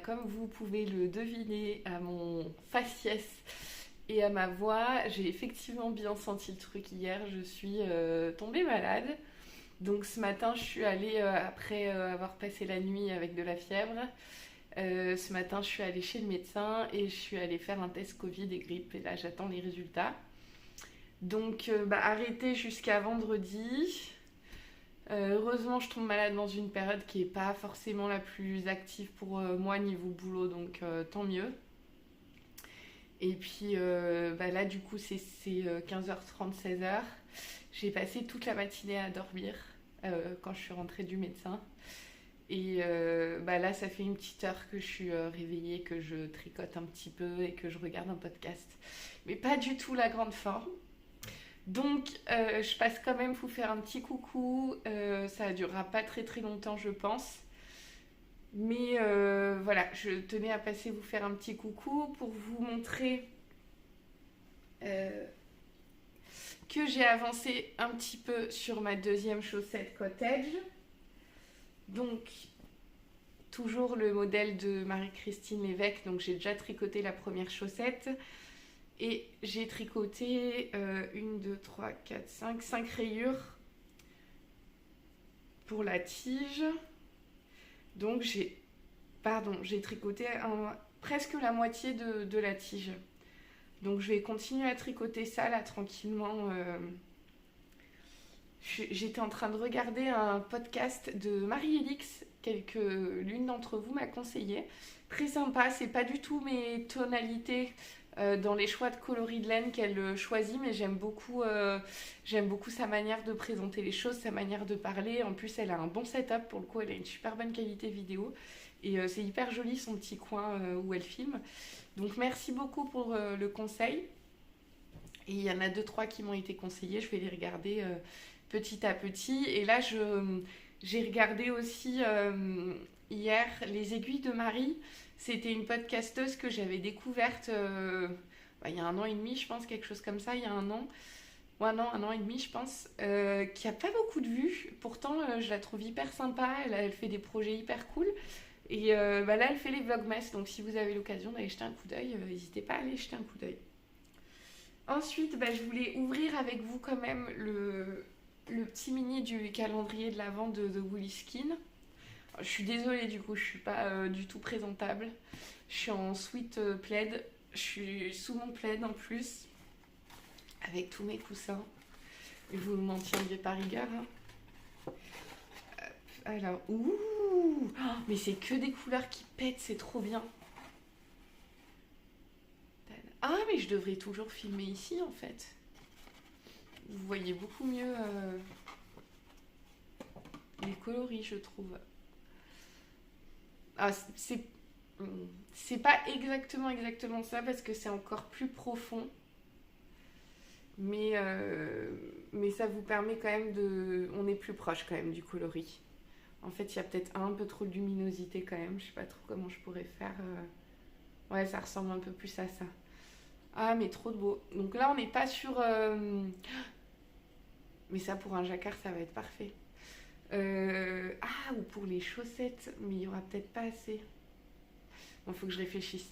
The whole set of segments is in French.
comme vous pouvez le deviner à mon faciès et à ma voix, j'ai effectivement bien senti le truc hier. Je suis tombée malade. Donc ce matin, je suis allée, après avoir passé la nuit avec de la fièvre, ce matin, je suis allée chez le médecin et je suis allée faire un test Covid et grippe. Et là, j'attends les résultats. Donc, arrêté jusqu'à vendredi. Heureusement, je tombe malade dans une période qui n'est pas forcément la plus active pour moi niveau boulot, donc tant mieux. Et puis là, du coup, c'est 15h30, 16h. J'ai passé toute la matinée à dormir quand je suis rentrée du médecin. Et là, ça fait une petite heure que je suis réveillée, que je tricote un petit peu et que je regarde un podcast. Mais pas du tout la grande forme. Donc, je passe quand même vous faire un petit coucou. Ça ne durera pas très très longtemps, je pense. Mais voilà, je tenais à passer vous faire un petit coucou pour vous montrer que j'ai avancé un petit peu sur ma deuxième chaussette cottage. Donc, toujours le modèle de Marie-Christine Lévesque. Donc, j'ai déjà tricoté la première chaussette. Et j'ai tricoté 1, 2, 3, 4, 5 rayures pour la tige. Donc j'ai tricoté presque la moitié de la tige. Donc je vais continuer à tricoter ça là tranquillement. J'étais en train de regarder un podcast de Marie-Élix, l'une d'entre vous m'a conseillé. Très sympa, c'est pas du tout mes tonalités dans les choix de coloris de laine qu'elle choisit, mais j'aime beaucoup sa manière de présenter les choses, sa manière de parler. En plus, elle a un bon setup, pour le coup, elle a une super bonne qualité vidéo. Et c'est hyper joli son petit coin où elle filme. Donc merci beaucoup pour le conseil. Et il y en a 2-3 qui m'ont été conseillés, je vais les regarder petit à petit. Et là, j'ai regardé aussi hier les aiguilles de Marie. C'était une podcasteuse que j'avais découverte il y a 1 an et demi, je pense, quelque chose comme ça, il y a 1 an. Ouais, non, 1 an et demi, je pense, qui a pas beaucoup de vues. Pourtant, je la trouve hyper sympa, elle fait des projets hyper cool. Et là, elle fait les vlogmas, donc si vous avez l'occasion d'aller jeter un coup d'œil, n'hésitez pas à aller jeter un coup d'œil. Ensuite, je voulais ouvrir avec vous quand même le petit mini du calendrier de l'Avent de The Woolly Skin. Je suis désolée, du coup, je suis pas du tout présentable. Je suis en sweat plaid. Je suis sous mon plaid en plus, avec tous mes coussins. Et vous m'en tiendrez par rigueur. Hein. Alors, ouh, mais c'est que des couleurs qui pètent, c'est trop bien. Ah, mais je devrais toujours filmer ici, en fait. Vous voyez beaucoup mieux les coloris, je trouve. Ah, c'est pas exactement ça parce que c'est encore plus profond. Mais ça vous permet quand même de... On est plus proche quand même du coloris. En fait, il y a peut-être un peu trop de luminosité quand même. Je sais pas trop comment je pourrais faire. Ouais, ça ressemble un peu plus à ça. Ah, mais trop de beau. Donc là, on n'est pas sur... Mais ça, pour un jacquard, ça va être parfait. Ou pour les chaussettes, mais il n'y aura peut-être pas assez. Bon, faut que je réfléchisse.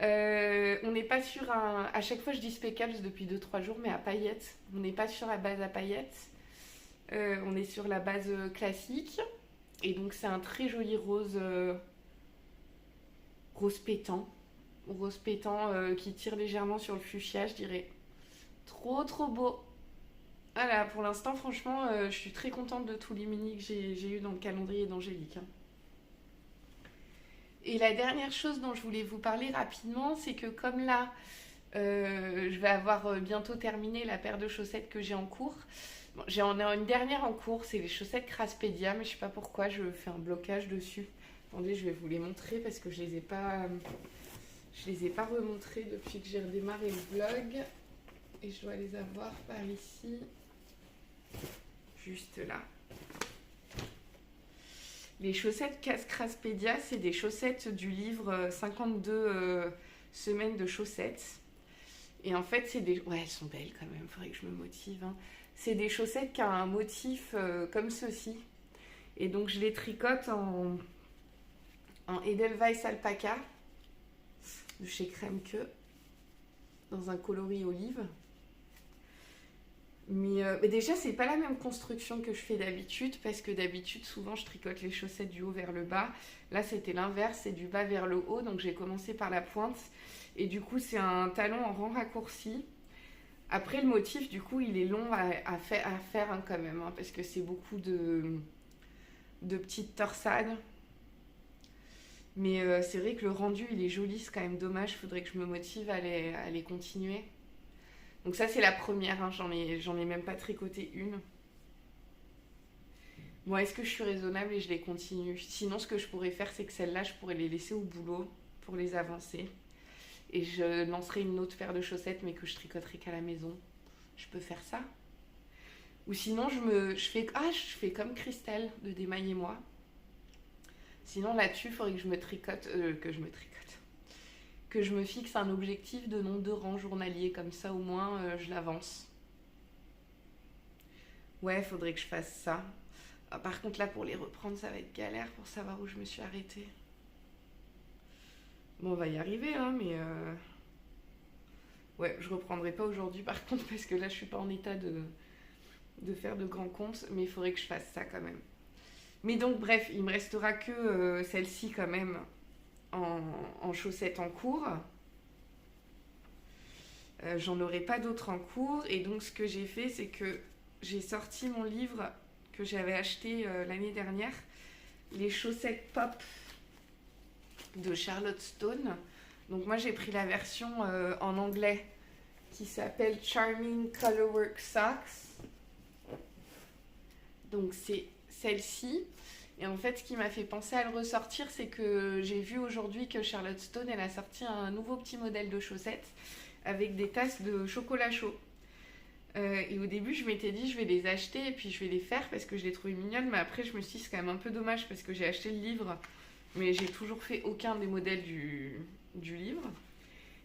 On n'est pas sur un... À chaque fois, je dis speckles depuis 2-3 jours, mais à paillettes. On n'est pas sur la base à paillettes. On est sur la base classique. Et donc, c'est un très joli rose... rose pétant. Rose pétant qui tire légèrement sur le fuchsia, je dirais. Trop, trop beau. Voilà, pour l'instant, franchement, je suis très contente de tous les mini que j'ai eu dans le calendrier d'Angélique. Hein. Et la dernière chose dont je voulais vous parler rapidement, c'est que comme là, je vais avoir bientôt terminé la paire de chaussettes que j'ai en cours. Bon, j'en ai une dernière en cours, c'est les chaussettes Craspedia, mais je sais pas pourquoi, je fais un blocage dessus. Attendez, je vais vous les montrer parce que je les ai pas remontrées depuis que j'ai redémarré le vlog. Et je dois les avoir par ici. Juste là. Les chaussettes Craspedia, c'est des chaussettes du livre 52 semaines de chaussettes. Et en fait, c'est des... Ouais, elles sont belles quand même, il faudrait que je me motive. Hein. C'est des chaussettes qui ont un motif comme ceci. Et donc, je les tricote un Edelweiss Alpaca de chez Crème Que, dans un coloris olive. Mais déjà, c'est pas la même construction que je fais d'habitude, parce que d'habitude, souvent, je tricote les chaussettes du haut vers le bas. Là, c'était l'inverse, c'est du bas vers le haut, donc j'ai commencé par la pointe. Et du coup, c'est un talon en rang raccourci. Après, le motif, du coup, il est long à faire hein, quand même, hein, parce que c'est beaucoup de petites torsades. Mais c'est vrai que le rendu, il est joli, c'est quand même dommage. Il faudrait que je me motive à les continuer. Donc ça, c'est la première, hein, j'en ai même pas tricoté une. Bon, est-ce que je suis raisonnable et je les continue? Sinon, ce que je pourrais faire, c'est que celles-là, je pourrais les laisser au boulot pour les avancer. Et je lancerai une autre paire de chaussettes, mais que je tricoterai qu'à la maison. Je peux faire ça? Ou sinon, je fais comme Christelle de Démaillez-moi. Sinon, là-dessus, il faudrait que je me tricote, que je me fixe un objectif de nombre de rangs journaliers, comme ça au moins je l'avance. Ouais, faudrait que je fasse ça. Ah, par contre là pour les reprendre ça va être galère pour savoir où je me suis arrêtée. Bon on va y arriver hein, mais ouais je reprendrai pas aujourd'hui par contre parce que là je suis pas en état de faire de grands comptes, mais il faudrait que je fasse ça quand même. Mais donc bref, il me restera que celle-ci quand même en chaussettes en cours. J'en aurai pas d'autres en cours et donc ce que j'ai fait c'est que j'ai sorti mon livre que j'avais acheté l'année dernière, les chaussettes pop de Charlotte Stone. Donc moi j'ai pris la version en anglais qui s'appelle Charming Colorwork Socks. Donc c'est celle-ci. Et en fait ce qui m'a fait penser à le ressortir, c'est que j'ai vu aujourd'hui que Charlotte Stone elle a sorti un nouveau petit modèle de chaussettes avec des tasses de chocolat chaud. Et au début, je m'étais dit, je vais les acheter et puis je vais les faire parce que je les trouvais mignonnes. Mais après, je me suis dit, c'est quand même un peu dommage parce que j'ai acheté le livre, mais j'ai toujours fait aucun des modèles du livre.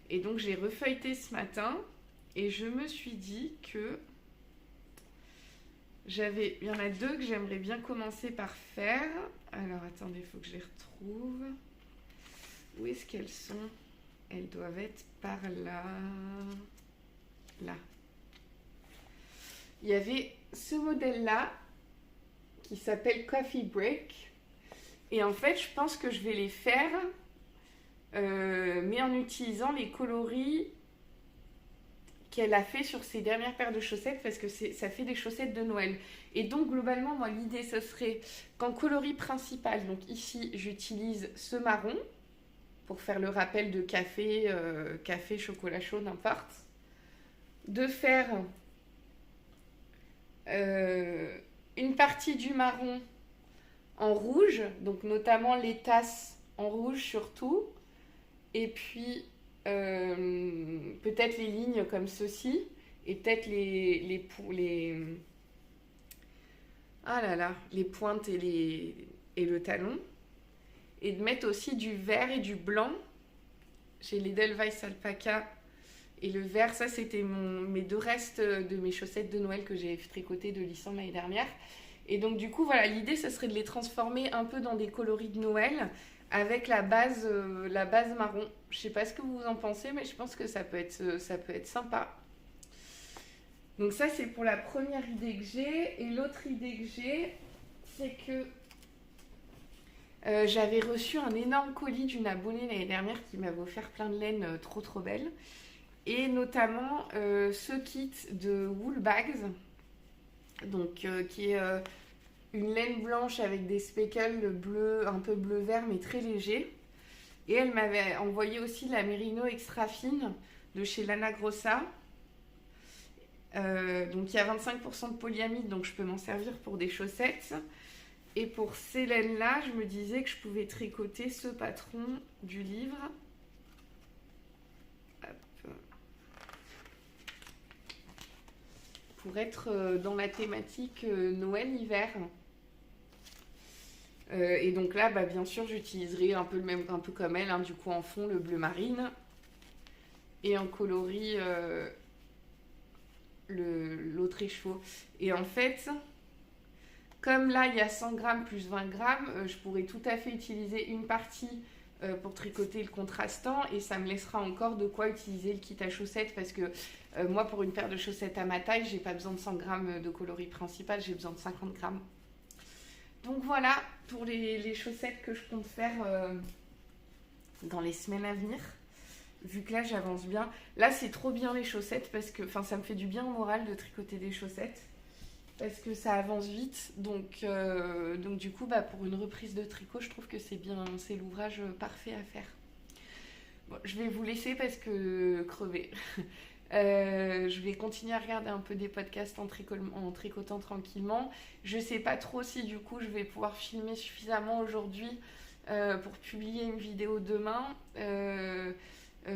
Et donc, j'ai refeuilleté ce matin et je me suis dit que il y en a deux que j'aimerais bien commencer par faire. Alors, attendez, il faut que je les retrouve. Où est-ce qu'elles sont? Elles doivent être par là. Là. Il y avait ce modèle-là qui s'appelle Coffee Break. Et en fait, je pense que je vais les faire, mais en utilisant les coloris qu'elle a fait sur ses dernières paires de chaussettes, parce que ça fait des chaussettes de Noël. Et donc, globalement, moi, l'idée, ce serait qu'en coloris principal, donc ici, j'utilise ce marron, pour faire le rappel de café, chocolat chaud, n'importe. De faire une partie du marron en rouge, donc notamment les tasses en rouge surtout, et puis peut-être les lignes comme ceci, et peut-être les pointes et le talon, et de mettre aussi du vert et du blanc. J'ai l'Edelweiss Alpaca et le vert, ça c'était mes deux restes de mes chaussettes de Noël que j'ai tricoté de Lissan l'année dernière. Et donc du coup voilà, l'idée ce serait de les transformer un peu dans des coloris de Noël avec la base marron. Je sais pas ce que vous en pensez, mais je pense que ça peut être sympa. Donc ça c'est pour la première idée que j'ai. Et l'autre idée que j'ai, c'est que j'avais reçu un énorme colis d'une abonnée l'année dernière qui m'avait offert plein de laine trop belle. Et notamment ce kit de Wool Bags, donc, qui est une laine blanche avec des speckles bleu, un peu bleu-vert mais très léger. Et elle m'avait envoyé aussi la Merino extra fine de chez Lana Grossa. Donc il y a 25% de polyamide, donc je peux m'en servir pour des chaussettes. Et pour ces laines-là, je me disais que je pouvais tricoter ce patron du livre. Hop. Pour être dans la thématique Noël-hiver. Et donc là, bah, bien sûr, j'utiliserai un peu comme elle, hein, du coup en fond le bleu marine. Et en coloris l'Autriche faux. Et en fait, Comme là, il y a 100 grammes plus 20 grammes, je pourrais tout à fait utiliser une partie pour tricoter le contrastant et ça me laissera encore de quoi utiliser le kit à chaussettes parce que moi, pour une paire de chaussettes à ma taille, j'ai pas besoin de 100 grammes de coloris principal, j'ai besoin de 50 grammes. Donc voilà pour les chaussettes que je compte faire dans les semaines à venir. Vu que là, j'avance bien. Là, c'est trop bien les chaussettes parce que ça me fait du bien au moral de tricoter des chaussettes. Parce que ça avance vite. Donc du coup, pour une reprise de tricot, je trouve que c'est l'ouvrage parfait à faire. Bon, je vais vous laisser parce que crever. Je vais continuer à regarder un peu des podcasts en tricotant tranquillement. Je sais pas trop si du coup je vais pouvoir filmer suffisamment aujourd'hui pour publier une vidéo demain.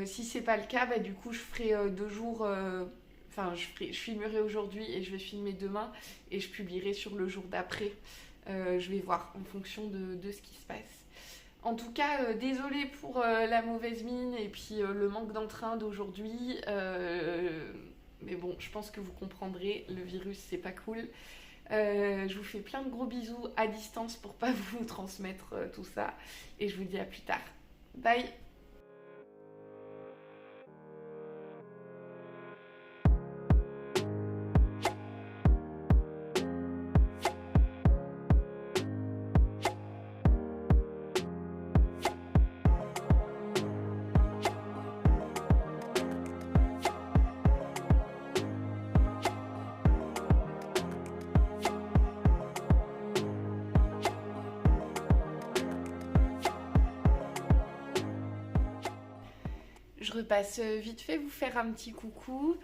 Si c'est pas le cas, du coup je ferai 2 jours. Je filmerai aujourd'hui et je vais filmer demain et je publierai sur le jour d'après. Je vais voir en fonction de ce qui se passe. En tout cas, désolée pour la mauvaise mine et puis le manque d'entrain d'aujourd'hui. Mais bon, je pense que vous comprendrez, le virus, c'est pas cool. Je vous fais plein de gros bisous à distance pour pas vous transmettre tout ça. Et je vous dis à plus tard. Bye! Je repasse vite fait vous faire un petit coucou.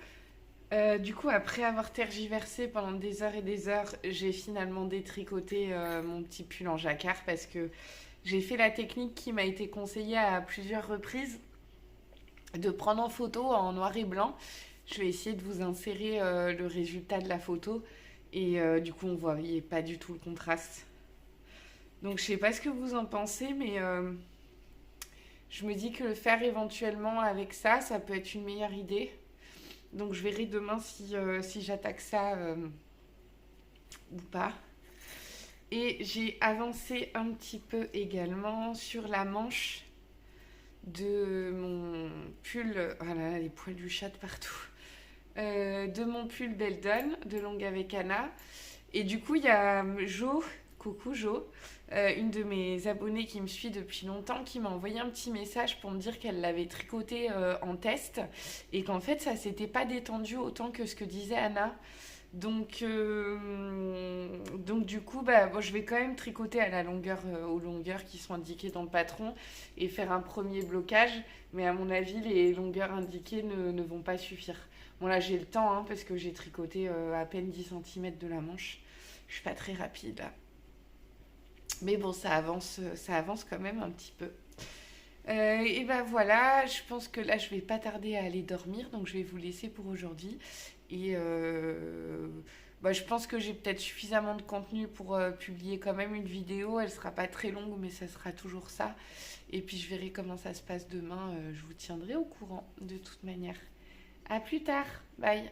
Du coup, après avoir tergiversé pendant des heures et des heures, j'ai finalement détricoté mon petit pull en jacquard parce que j'ai fait la technique qui m'a été conseillée à plusieurs reprises de prendre en photo en noir et blanc. Je vais essayer de vous insérer le résultat de la photo et du coup, on voit pas du tout le contraste. Donc, je sais pas ce que vous en pensez, mais je me dis que le faire éventuellement avec ça, ça peut être une meilleure idée. Donc je verrai demain si j'attaque ça ou pas. Et j'ai avancé un petit peu également sur la manche de mon pull. Oh là là, les poils du chat partout. De mon pull Beldon de Longue avec Anna. Et du coup, il y a Jo, coucou Jo, une de mes abonnées qui me suit depuis longtemps, qui m'a envoyé un petit message pour me dire qu'elle l'avait tricoté en test et qu'en fait ça s'était pas détendu autant que ce que disait Anna. Donc du coup, je vais quand même tricoter à la longueur, aux longueurs qui sont indiquées dans le patron et faire un premier blocage. Mais à mon avis, les longueurs indiquées ne vont pas suffire. Bon là, j'ai le temps hein, parce que j'ai tricoté à peine 10 cm de la manche. Je suis pas très rapide là. Mais bon, ça avance quand même un petit peu. Et voilà, je pense que là, je vais pas tarder à aller dormir. Donc, je vais vous laisser pour aujourd'hui. Et je pense que j'ai peut-être suffisamment de contenu pour publier quand même une vidéo. Elle sera pas très longue, mais ça sera toujours ça. Et puis, je verrai comment ça se passe demain. Je vous tiendrai au courant de toute manière. À plus tard. Bye.